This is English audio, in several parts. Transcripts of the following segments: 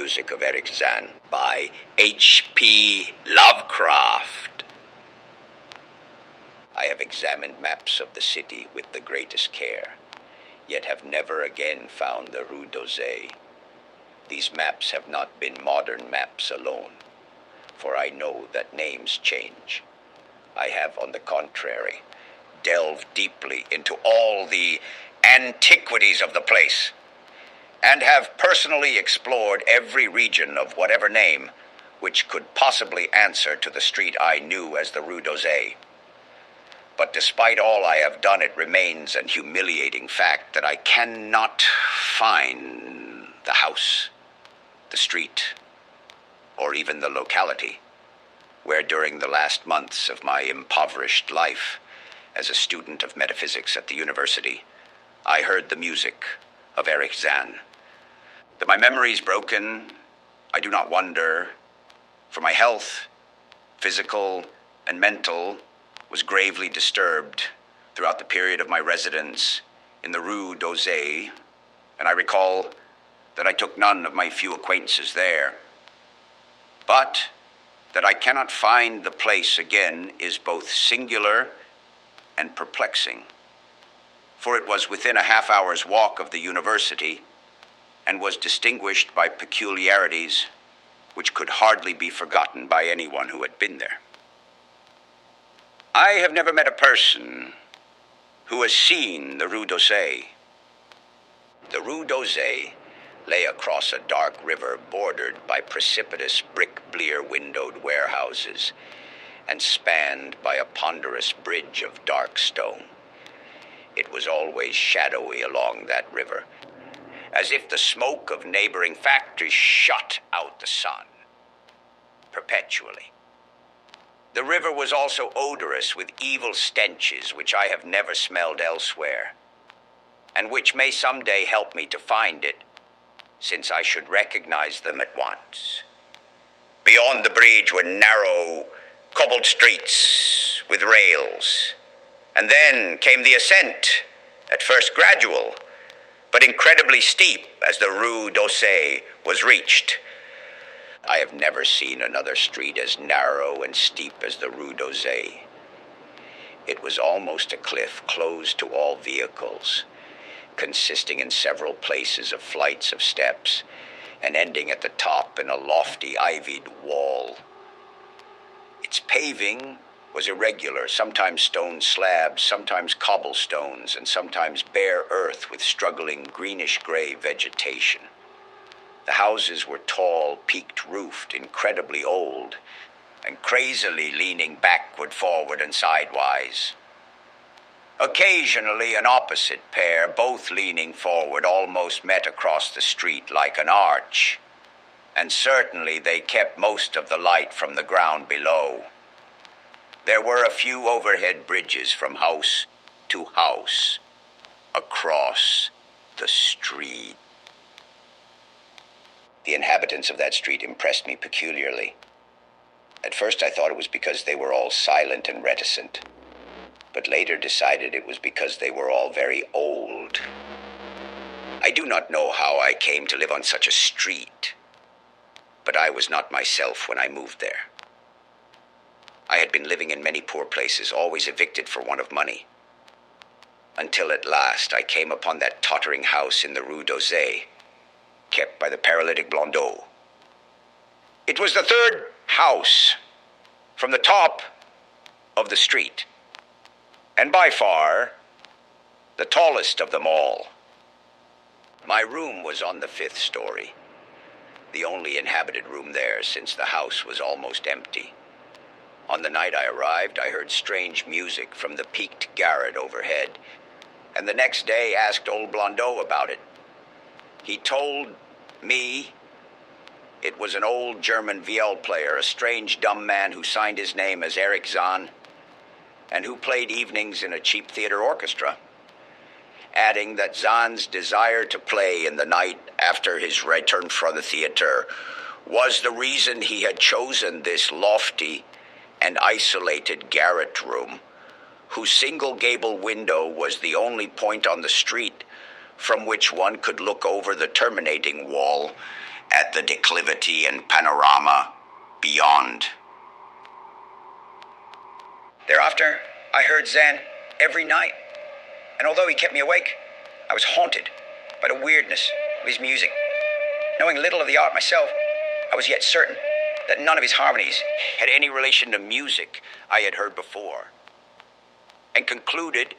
music of Erich Zann by H.P. Lovecraft. I have examined maps of the city with the greatest care, yet have never again found the Rue d'Orsay. These maps have not been modern maps alone, for I know that names change. I have, on the contrary, delved deeply into all the antiquities of the place, and have personally explored every region of whatever name which could possibly answer to the street I knew as the Rue d'Orsay. But despite all I have done, it remains an humiliating fact that I cannot find the house, the street, or even the locality where during the last months of my impoverished life as a student of metaphysics at the university, I heard the music of Erich Zann. That my memory is broken, I do not wonder, for my health, physical and mental, was gravely disturbed throughout the period of my residence in the Rue d'Orsay, and I recall that I took none of my few acquaintances there. But that I cannot find the place again is both singular and perplexing, for it was within a half-hour's walk of the university and was distinguished by peculiarities which could hardly be forgotten by anyone who had been there. I have never met a person who has seen the Rue d'Orsay. The Rue d'Orsay lay across a dark river bordered by precipitous brick-blear windowed warehouses and spanned by a ponderous bridge of dark stone. It was always shadowy along that river, as if the smoke of neighboring factories shut out the sun perpetually. The river was also odorous with evil stenches which I have never smelled elsewhere, and which may someday help me to find it, since I should recognize them at once. Beyond the bridge were narrow, cobbled streets with rails, and then came the ascent, at first gradual, but incredibly steep as the Rue d'Orsay was reached. I have never seen another street as narrow and steep as the Rue d'Orsay. It was almost a cliff closed to all vehicles, consisting in several places of flights of steps, and ending at the top in a lofty ivied wall. Its paving was irregular, sometimes stone slabs, sometimes cobblestones, and sometimes bare earth with struggling greenish-gray vegetation. The houses were tall, peaked-roofed, incredibly old, and crazily leaning backward, forward, and sidewise. Occasionally, an opposite pair, both leaning forward, almost met across the street like an arch, and certainly they kept most of the light from the ground below. There were a few overhead bridges from house to house across the street. The inhabitants of that street impressed me peculiarly. At first I thought it was because they were all silent and reticent, but later decided it was because they were all very old. I do not know how I came to live on such a street, but I was not myself when I moved there. I had been living in many poor places, always evicted for want of money, until at last I came upon that tottering house in the Rue d'Orsay, kept by the paralytic Blondeau. It was the third house from the top of the street, and by far the tallest of them all. My room was on the 5th story, the only inhabited room there, since the house was almost empty. On the night I arrived, I heard strange music from the peaked garret overhead, and the next day asked old Blondeau about it. He told me it was an old German viol player, a strange dumb man who signed his name as Erich Zann, and who played evenings in a cheap theater orchestra, adding that Zann's desire to play in the night after his return from the theater was the reason he had chosen this lofty and isolated garret room, whose single gable window was the only point on the street from which one could look over the terminating wall at the declivity and panorama beyond. Thereafter, I heard Zann every night, and although he kept me awake, I was haunted by the weirdness of his music. Knowing little of the art myself, I was yet certain that none of his harmonies had any relation to music I had heard before, and concluded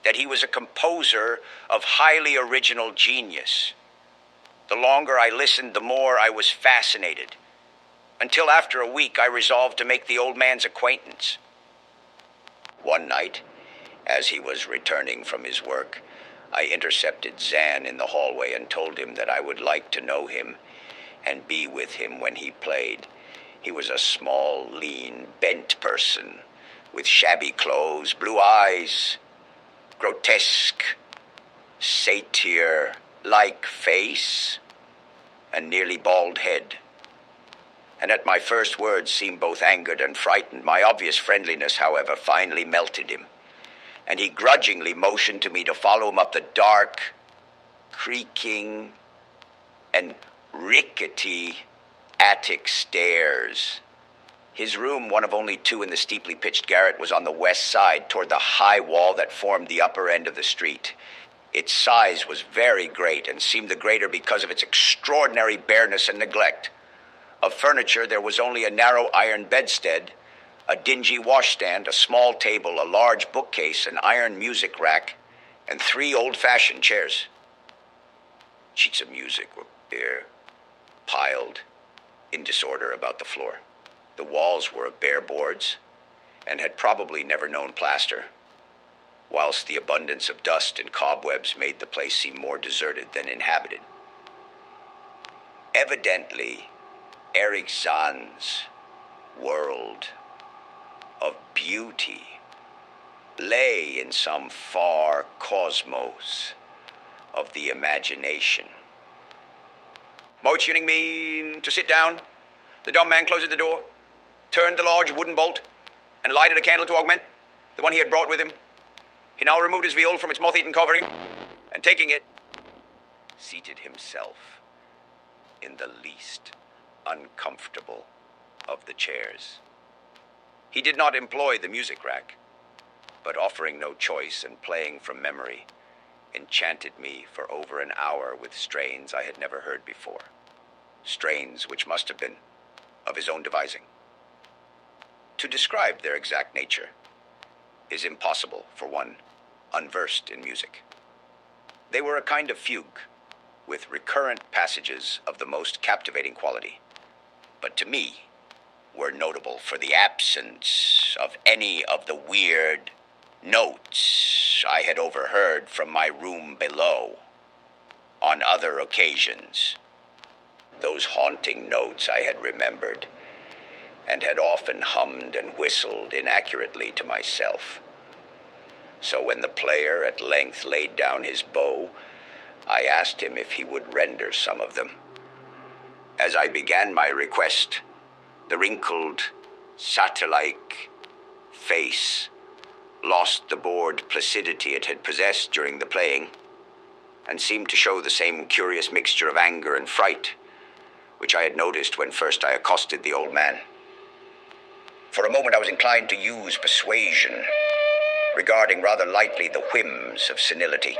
that he was a composer of highly original genius. The longer I listened, the more I was fascinated, until after a week I resolved to make the old man's acquaintance. One night, as he was returning from his work, I intercepted Zann in the hallway and told him that I would like to know him and be with him when he played. He was a small, lean, bent person with shabby clothes, blue eyes, grotesque, satyr-like face, and nearly bald head. And at my first words seemed both angered and frightened. My obvious friendliness, however, finally melted him, and he grudgingly motioned to me to follow him up the dark, creaking, and rickety attic stairs. His room, one of only two in the steeply pitched garret, was on the west side, toward the high wall that formed the upper end of the street. Its size was very great, and seemed the greater because of its extraordinary bareness and neglect. Of furniture, there was only a narrow iron bedstead, a dingy washstand, a small table, a large bookcase, an iron music rack, and 3 old-fashioned chairs. Sheets of music were bare, piled in disorder about the floor. The walls were of bare boards and had probably never known plaster, whilst the abundance of dust and cobwebs made the place seem more deserted than inhabited. Evidently, Erich Zann's world of beauty lay in some far cosmos of the imagination. Motioning me to sit down, the dumb man closed the door, turned the large wooden bolt, and lighted a candle to augment the one he had brought with him. He now removed his viol from its moth-eaten covering, and taking it, seated himself in the least uncomfortable of the chairs. He did not employ the music rack, but offering no choice and playing from memory, enchanted me for over an hour with strains I had never heard before. Strains which must have been of his own devising. To describe their exact nature is impossible for one unversed in music. They were a kind of fugue, with recurrent passages of the most captivating quality, but to me were notable for the absence of any of the weird notes I had overheard from my room below on other occasions. Those haunting notes I had remembered, and had often hummed and whistled inaccurately to myself. So when the player at length laid down his bow, I asked him if he would render some of them. As I began my request, the wrinkled, satyr-like face lost the bored placidity it had possessed during the playing, and seemed to show the same curious mixture of anger and fright which I had noticed when first I accosted the old man. For a moment I was inclined to use persuasion, regarding rather lightly the whims of senility,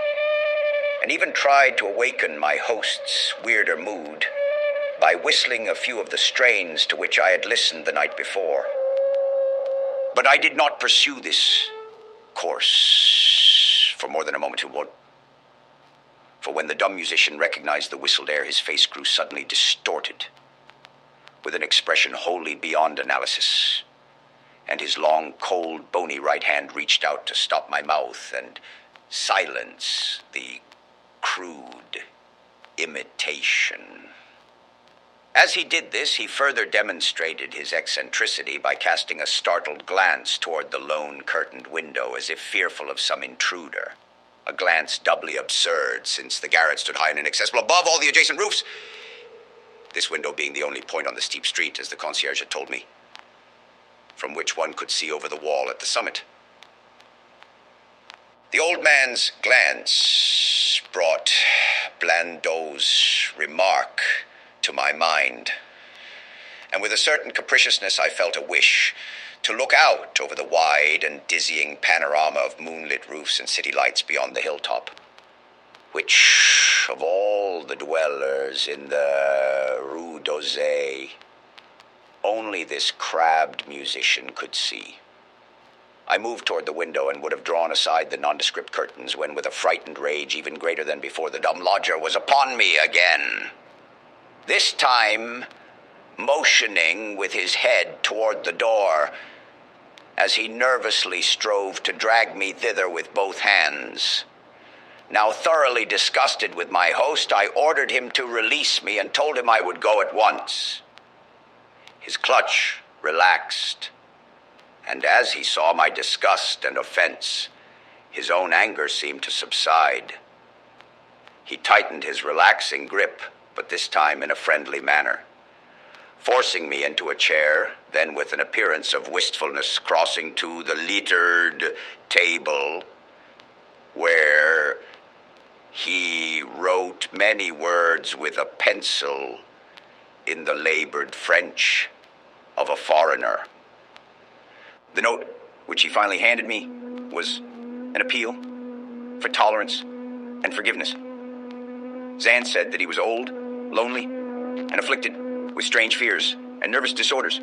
and even tried to awaken my host's weirder mood by whistling a few of the strains to which I had listened the night before. But I did not pursue this course for more than a moment or more. For when the dumb musician recognized the whistled air, his face grew suddenly distorted, with an expression wholly beyond analysis, and his long, cold, bony right hand reached out to stop my mouth and silence the crude imitation. As he did this, he further demonstrated his eccentricity by casting a startled glance toward the lone curtained window, as if fearful of some intruder. A glance doubly absurd, since the garret stood high and inaccessible above all the adjacent roofs, this window being the only point on the steep street, as the concierge had told me, from which one could see over the wall at the summit. The old man's glance brought Blandot's remark to my mind. And with a certain capriciousness, I felt a wish to look out over the wide and dizzying panorama of moonlit roofs and city lights beyond the hilltop, which, of all the dwellers in the Rue d'Orsay, only this crabbed musician could see. I moved toward the window and would have drawn aside the nondescript curtains when, with a frightened rage even greater than before, the dumb lodger was upon me again. This time, motioning with his head toward the door, as he nervously strove to drag me thither with both hands. Now thoroughly disgusted with my host, I ordered him to release me and told him I would go at once. His clutch relaxed, and as he saw my disgust and offense, his own anger seemed to subside. He tightened his relaxing grip, but this time in a friendly manner, forcing me into a chair, then with an appearance of wistfulness crossing to the littered table, where he wrote many words with a pencil in the labored French of a foreigner. The note, which he finally handed me, was an appeal for tolerance and forgiveness. Zann said that he was old, lonely, and afflicted with strange fears and nervous disorders,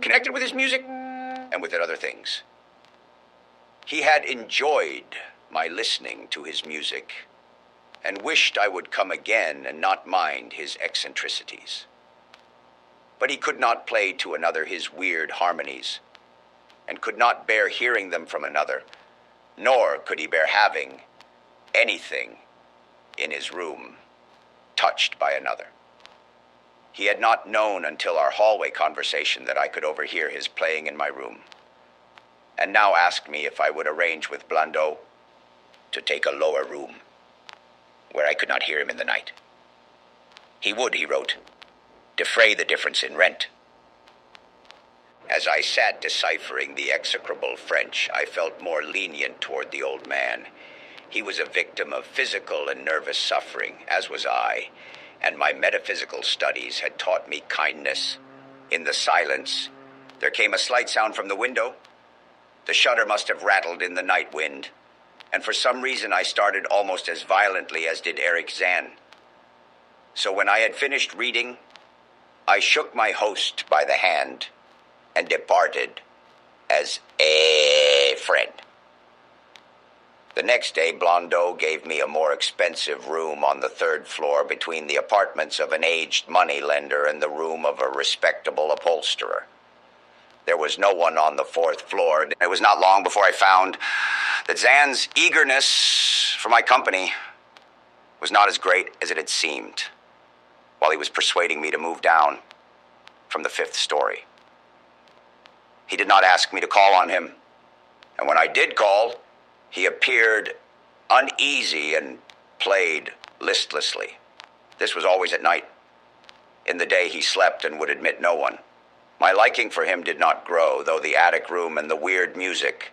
connected with his music and with other things. He had enjoyed my listening to his music and wished I would come again and not mind his eccentricities. But he could not play to another his weird harmonies, and could not bear hearing them from another, nor could he bear having anything in his room touched by another. He had not known until our hallway conversation that I could overhear his playing in my room, and now asked me if I would arrange with Blondeau to take a lower room, where I could not hear him in the night. He would, he wrote, defray the difference in rent. As I sat deciphering the execrable French, I felt more lenient toward the old man. He was a victim of physical and nervous suffering, as was I, and my metaphysical studies had taught me kindness. In the silence, there came a slight sound from the window. The shutter must have rattled in the night wind, and for some reason I started almost as violently as did Erich Zann. So when I had finished reading, I shook my host by the hand and departed as a friend. The next day, Blondeau gave me a more expensive room on the third floor between the apartments of an aged moneylender and the room of a respectable upholsterer. There was no one on the fourth floor. It was not long before I found that Zann's eagerness for my company was not as great as it had seemed, while he was persuading me to move down from the fifth story. He did not ask me to call on him, and when I did call, he appeared uneasy and played listlessly. This was always at night. In the day he slept and would admit no one. My liking for him did not grow, though the attic room and the weird music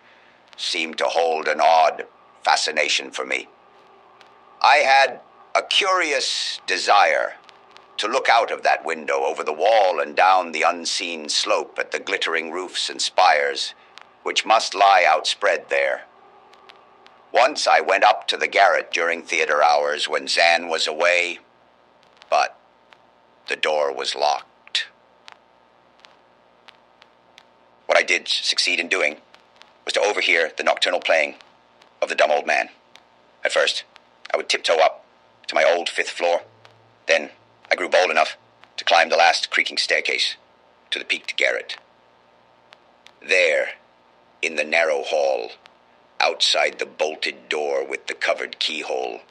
seemed to hold an odd fascination for me. I had a curious desire to look out of that window over the wall and down the unseen slope at the glittering roofs and spires, which must lie outspread there. Once I went up to the garret during theater hours when Zann was away, but the door was locked. What I did succeed in doing was to overhear the nocturnal playing of the dumb old man. At first, I would tiptoe up to my old fifth floor. Then I grew bold enough to climb the last creaking staircase to the peaked garret. There, in the narrow hall, outside the bolted door with the covered keyhole,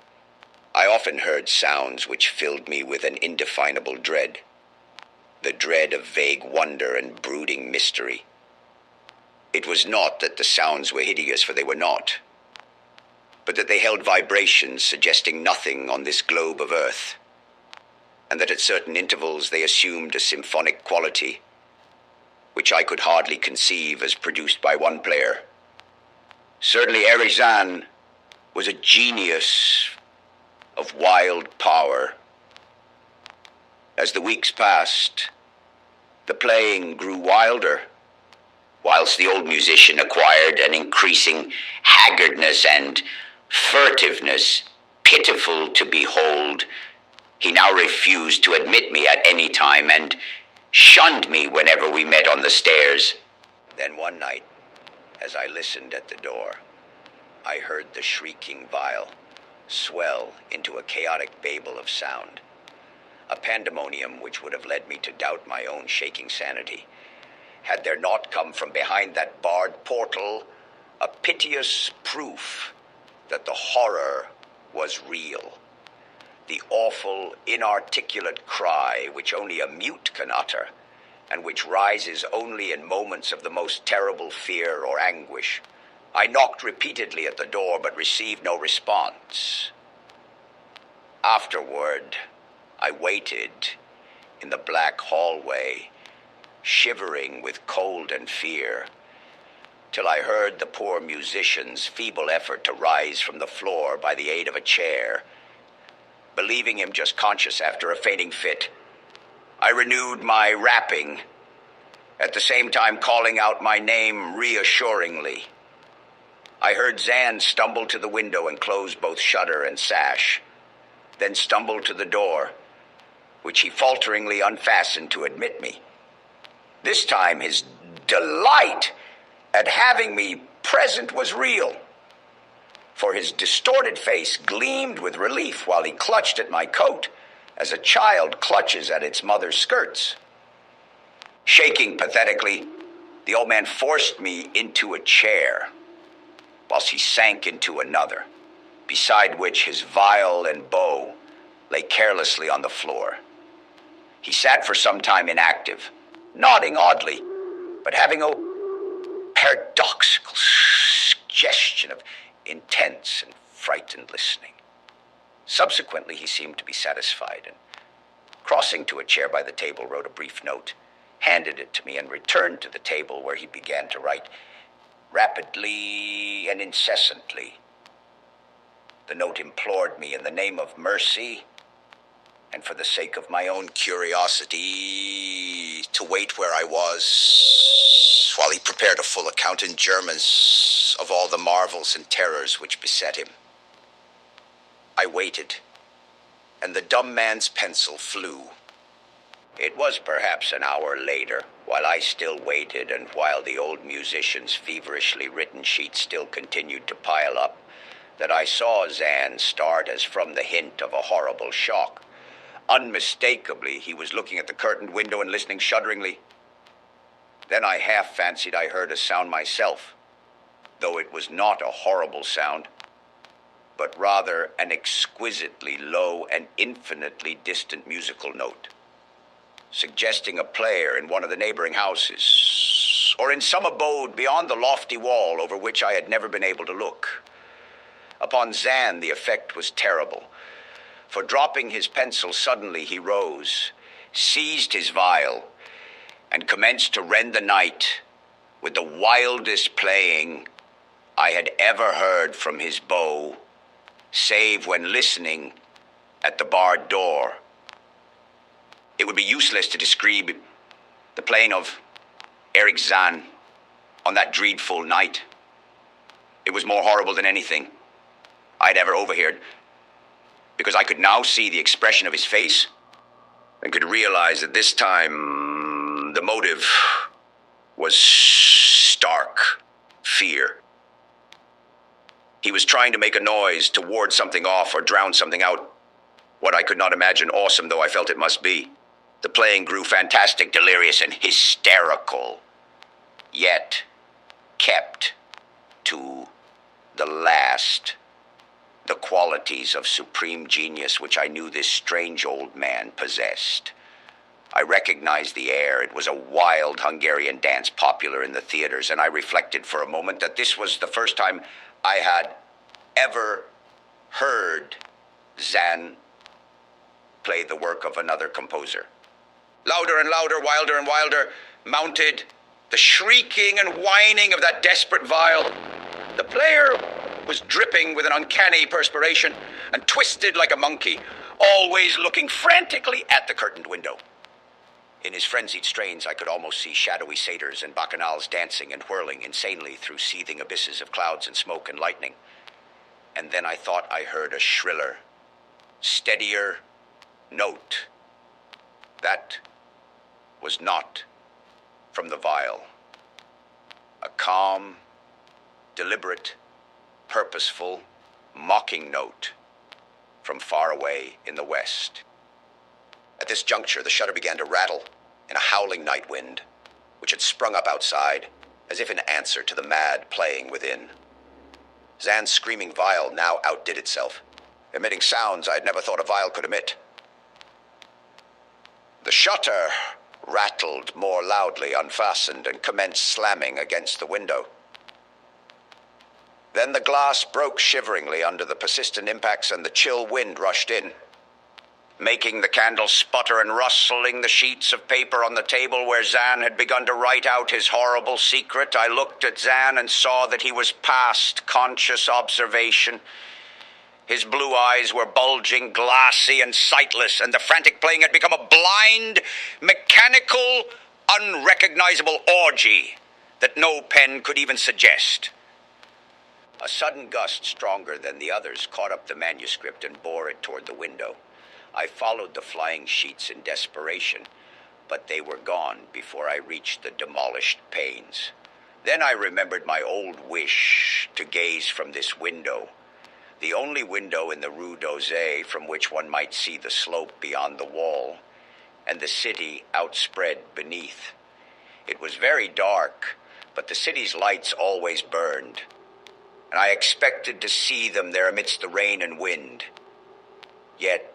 I often heard sounds which filled me with an indefinable dread, the dread of vague wonder and brooding mystery. It was not that the sounds were hideous, for they were not, but that they held vibrations suggesting nothing on this globe of earth, and that at certain intervals they assumed a symphonic quality, which I could hardly conceive as produced by one player. Certainly Erich Zann was a genius of wild power, As the weeks passed, the playing grew wilder, whilst the old musician acquired an increasing haggardness and furtiveness pitiful to behold. He now refused to admit me at any time and shunned me whenever we met on the stairs. Then one night, as I listened at the door, I heard the shrieking viol swell into a chaotic babel of sound, a pandemonium which would have led me to doubt my own shaking sanity, had there not come from behind that barred portal a piteous proof that the horror was real. The awful, inarticulate cry which only a mute can utter, and which rises only in moments of the most terrible fear or anguish. I knocked repeatedly at the door, but received no response. Afterward, I waited in the black hallway, shivering with cold and fear, till I heard the poor musician's feeble effort to rise from the floor by the aid of a chair. Believing him just conscious after a fainting fit, I renewed my rapping, at the same time calling out my name reassuringly. I heard Zann stumble to the window and close both shutter and sash, then stumble to the door, which he falteringly unfastened to admit me. This time his delight at having me present was real, for his distorted face gleamed with relief while he clutched at my coat as a child clutches at its mother's skirts. Shaking pathetically, the old man forced me into a chair, whilst he sank into another, beside which his viol and bow lay carelessly on the floor. He sat for some time inactive, nodding oddly, but having a paradoxical suggestion of intense and frightened listening. Subsequently, he seemed to be satisfied, and crossing to a chair by the table, wrote a brief note, handed it to me, and returned to the table, where he began to write rapidly and incessantly. The note implored me, in the name of mercy and for the sake of my own curiosity, to wait where I was while he prepared a full account in German of all the marvels and terrors which beset him. I waited, and the dumb man's pencil flew. It was perhaps an hour later, while I still waited and while the old musician's feverishly written sheet still continued to pile up, that I saw Zann start as from the hint of a horrible shock. Unmistakably, he was looking at the curtained window and listening shudderingly. Then I half fancied I heard a sound myself, though it was not a horrible sound, but rather an exquisitely low and infinitely distant musical note, suggesting a player in one of the neighboring houses, or in some abode beyond the lofty wall over which I had never been able to look. Upon Zann the effect was terrible, for dropping his pencil suddenly he rose, seized his viol, and commenced to rend the night with the wildest playing I had ever heard from his bow, save when listening at the barred door. It would be useless to describe the playing of Erich Zann on that dreadful night. It was more horrible than anything I'd ever overheard, because I could now see the expression of his face and could realize that this time the motive was stark fear. He was trying to make a noise to ward something off or drown something out, what I could not imagine, awesome though I felt it must be. The playing grew fantastic, delirious, and hysterical, yet kept to the last the qualities of supreme genius which I knew this strange old man possessed. I recognized the air. It was a wild Hungarian dance popular in the theaters, and I reflected for a moment that this was the first time I had ever heard Zann play the work of another composer. Louder and louder, wilder and wilder, mounted the shrieking and whining of that desperate viol. The player was dripping with an uncanny perspiration and twisted like a monkey, always looking frantically at the curtained window. In his frenzied strains, I could almost see shadowy satyrs and bacchanals dancing and whirling insanely through seething abysses of clouds and smoke and lightning. And then I thought I heard a shriller, steadier note. That was not from the viol. A calm, deliberate, purposeful, mocking note from far away in the west. At this juncture, the shutter began to rattle in a howling night wind, which had sprung up outside, as if in answer to the mad playing within. Zann's screaming viol now outdid itself, emitting sounds I had never thought a viol could emit. The shutter rattled more loudly, unfastened, and commenced slamming against the window. Then the glass broke shiveringly under the persistent impacts, and the chill wind rushed in, making the candle sputter and rustling the sheets of paper on the table where Zann had begun to write out his horrible secret. I looked at Zann and saw that he was past conscious observation. His blue eyes were bulging, glassy, and sightless, and the frantic playing had become a blind, mechanical, unrecognizable orgy that no pen could even suggest. A sudden gust, stronger than the others, caught up the manuscript and bore it toward the window. I followed the flying sheets in desperation, but they were gone before I reached the demolished panes. Then I remembered my old wish to gaze from this window, the only window in the Rue d'Orsay from which one might see the slope beyond the wall and the city outspread beneath. It was very dark, but the city's lights always burned, and I expected to see them there amidst the rain and wind. Yet,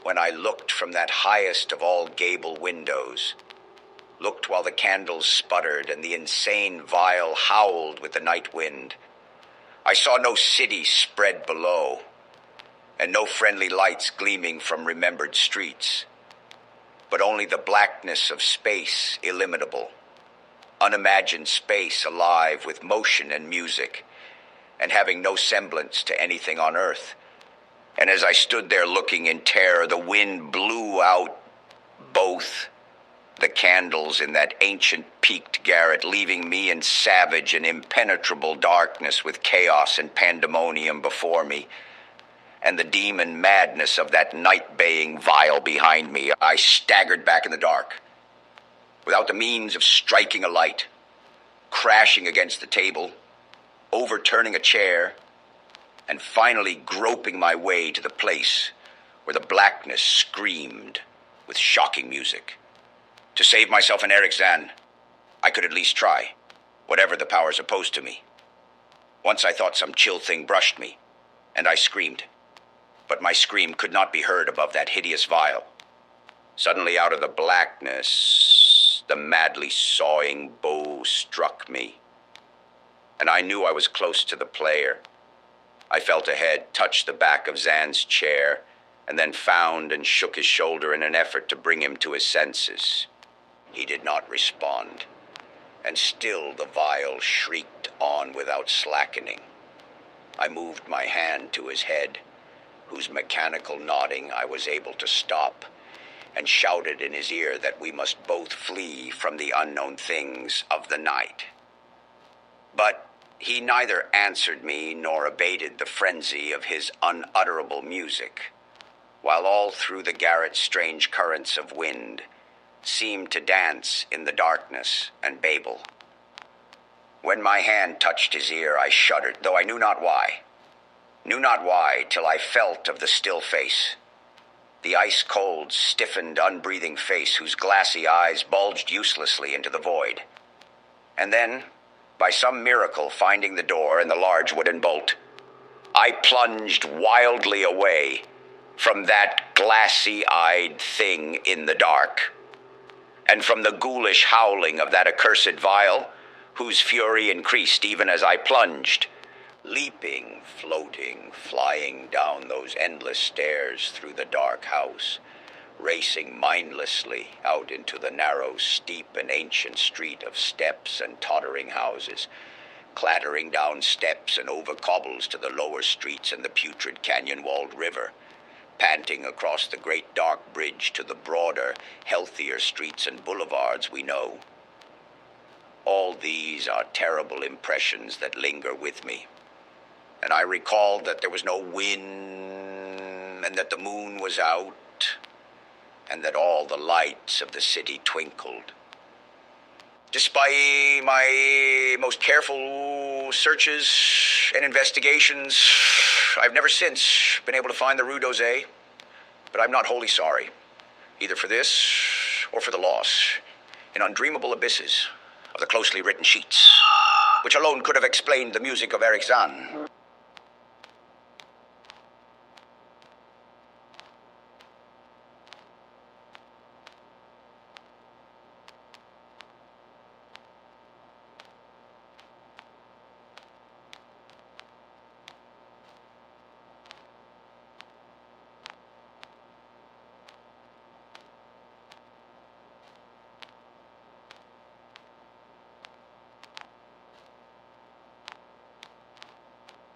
when I looked from that highest of all gable windows, looked while the candles sputtered and the insane viol howled with the night wind, I saw no city spread below, and no friendly lights gleaming from remembered streets, but only the blackness of space illimitable, unimagined space alive with motion and music, and having no semblance to anything on earth. And as I stood there looking in terror, the wind blew out both the candles in that ancient peaked garret, leaving me in savage and impenetrable darkness with chaos and pandemonium before me, and the demon madness of that night-baying viol behind me. I staggered back in the dark, without the means of striking a light, crashing against the table, overturning a chair, and finally groping my way to the place where the blackness screamed with shocking music. To save myself and Erich Zann, I could at least try, whatever the powers opposed to me. Once I thought some chill thing brushed me, and I screamed. But my scream could not be heard above that hideous viol. Suddenly, out of the blackness, the madly sawing bow struck me, and I knew I was close to the player. I felt a head touch the back of Zann's chair, and then found and shook his shoulder in an effort to bring him to his senses. He did not respond, and still the viol shrieked on without slackening. I moved my hand to his head, whose mechanical nodding I was able to stop, and shouted in his ear that we must both flee from the unknown things of the night. But he neither answered me nor abated the frenzy of his unutterable music, while all through the garret strange currents of wind seemed to dance in the darkness and babble. When my hand touched his ear, I shuddered, though I knew not why. Knew not why, till I felt of the still face, the ice-cold, stiffened, unbreathing face whose glassy eyes bulged uselessly into the void. And then, by some miracle finding the door and the large wooden bolt, I plunged wildly away from that glassy-eyed thing in the dark, and from the ghoulish howling of that accursed viol, whose fury increased even as I plunged, leaping, floating, flying down those endless stairs through the dark house, racing mindlessly out into the narrow, steep, and ancient street of steps and tottering houses, clattering down steps and over cobbles to the lower streets and the putrid canyon-walled river, panting across the great dark bridge to the broader, healthier streets and boulevards we know. All these are terrible impressions that linger with me. And I recall that there was no wind, and that the moon was out, and that all the lights of the city twinkled. Despite my most careful searches and investigations, I've never since been able to find the Rue d'Orsay, but I'm not wholly sorry, either for this or for the loss in undreamable abysses of the closely written sheets, which alone could have explained the music of Erich Zann.